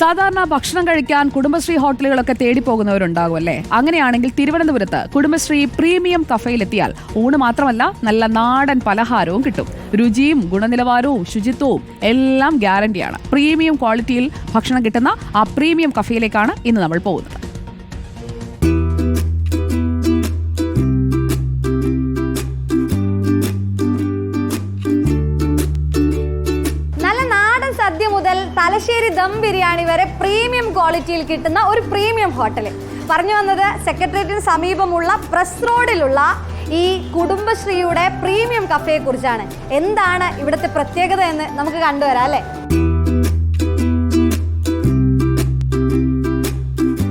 സാധാരണ ഭക്ഷണം കഴിക്കാൻ കുടുംബശ്രീ ഹോട്ടലുകളൊക്കെ തേടി പോകുന്നവരുണ്ടാകും അല്ലേ? അങ്ങനെയാണെങ്കിൽ തിരുവനന്തപുരത്ത് കുടുംബശ്രീ പ്രീമിയം കഫയിലെത്തിയാൽ ഊണ് മാത്രമല്ല നല്ല നാടൻ പലഹാരവും കിട്ടും. രുചിയും ഗുണനിലവാരവും ശുചിത്വവും എല്ലാം ഗ്യാരണ്ടിയാണ്. പ്രീമിയം ക്വാളിറ്റിയിൽ ഭക്ഷണം കിട്ടുന്ന ആ പ്രീമിയം കഫയിലേക്കാണ് ഇന്ന് നമ്മൾ പോകുന്നത്. സദ്യ മുതൽ തലശ്ശേരി ദം ബിരിയാണി വരെ പ്രീമിയം ക്വാളിറ്റിയിൽ കിട്ടുന്ന ഒരു പ്രീമിയം ഹോട്ടൽ. പറഞ്ഞു വന്നത് സെക്രട്ടേറിയറ്റിന് സമീപമുള്ള പ്രസ് റോഡിലുള്ള ഈ കുടുംബശ്രീയുടെ പ്രീമിയം കഫയെ കുറിച്ചാണ്. എന്താണ് ഇവിടുത്തെ പ്രത്യേകത എന്ന് നമുക്ക് കണ്ടുവരാം അല്ലേ?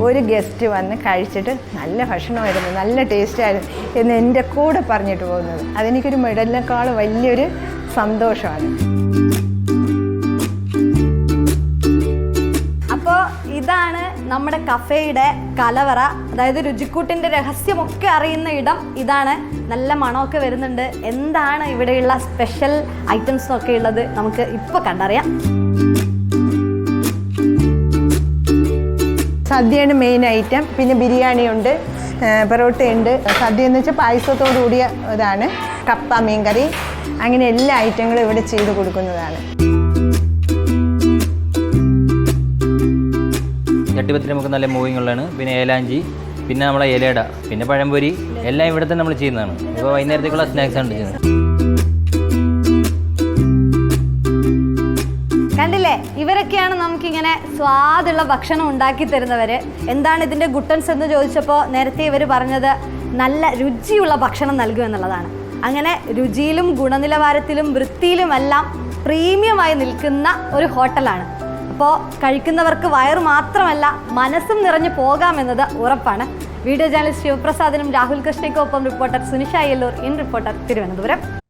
ഒരു ഗസ്റ്റ് വന്ന് കഴിച്ചിട്ട് നല്ല ഭക്ഷണമായിരുന്നു, നല്ല ടേസ്റ്റായിരുന്നു എന്ന് എൻ്റെ കൂടെ പറഞ്ഞിട്ട് പോകുന്നത് അതെനിക്കൊരു മെഡലിനേക്കാൾ വലിയൊരു സന്തോഷമാണ്. ഇതാണ് നമ്മുടെ കഫേയുടെ കലവറ. അതായത് രുചിക്കൂട്ടിൻ്റെ രഹസ്യമൊക്കെ അറിയുന്ന ഇടം ഇതാണ്. നല്ല മണമൊക്കെ വരുന്നുണ്ട്. എന്താണ് ഇവിടെയുള്ള സ്പെഷ്യൽ ഐറ്റംസ് ഒക്കെ ഉള്ളത് നമുക്ക് ഇപ്പോൾ കണ്ടറിയാം. സദ്യയാണ് മെയിൻ ഐറ്റം. പിന്നെ ബിരിയാണി ഉണ്ട്, പൊറോട്ടയുണ്ട്. സദ്യ എന്ന് വെച്ചാൽ പായസത്തോടു കൂടിയ ഇതാണ്. കപ്പ, മീൻകറി, അങ്ങനെ എല്ലാ ഐറ്റങ്ങളും ഇവിടെ ചെയ്ത് കൊടുക്കുന്നതാണ്. ചട്ടിപത്തിരി നമുക്ക് നല്ല മൂവിങ് ഉള്ളതാണ്. പിന്നെ ഏലാഞ്ചി, പിന്നെ നമ്മളെ ഇലയട, പിന്നെ പഴംപൊരി എല്ലാം ഇവിടെ തന്നെ നമ്മൾ ചെയ്യുന്നതാണ്. ഇപ്പോൾ വൈകുന്നേരത്തേക്കുള്ള സ്നാക്സ് ആണ് ചെയ്യുന്നത്. കണ്ടില്ലേ, ഇവരൊക്കെയാണ് നമുക്കിങ്ങനെ സ്വാദുള്ള ഭക്ഷണം ഉണ്ടാക്കി തരുന്നവർ. എന്താണ് ഇതിൻ്റെ ഗുട്ടൻസ് എന്ന് ചോദിച്ചപ്പോൾ നേരത്തെ ഇവർ പറഞ്ഞത് നല്ല രുചിയുള്ള ഭക്ഷണം നൽകുമെന്നുള്ളതാണ്. അങ്ങനെ രുചിയിലും ഗുണനിലവാരത്തിലും വൃത്തിയിലുമെല്ലാം പ്രീമിയമായി നിൽക്കുന്ന ഒരു ഹോട്ടലാണ്. അപ്പോൾ കഴിക്കുന്നവർക്ക് വയറ് മാത്രമല്ല മനസ്സും നിറഞ്ഞു പോകാമെന്നത് ഉറപ്പാണ്. വീഡിയോ ജേർണലിസ്റ്റ് ശിവപ്രസാദിനും രാഹുൽ കൃഷ്ണയ്ക്കൊപ്പം reporter Sunisha Yellur, in reporter, Thiruvananthapuram.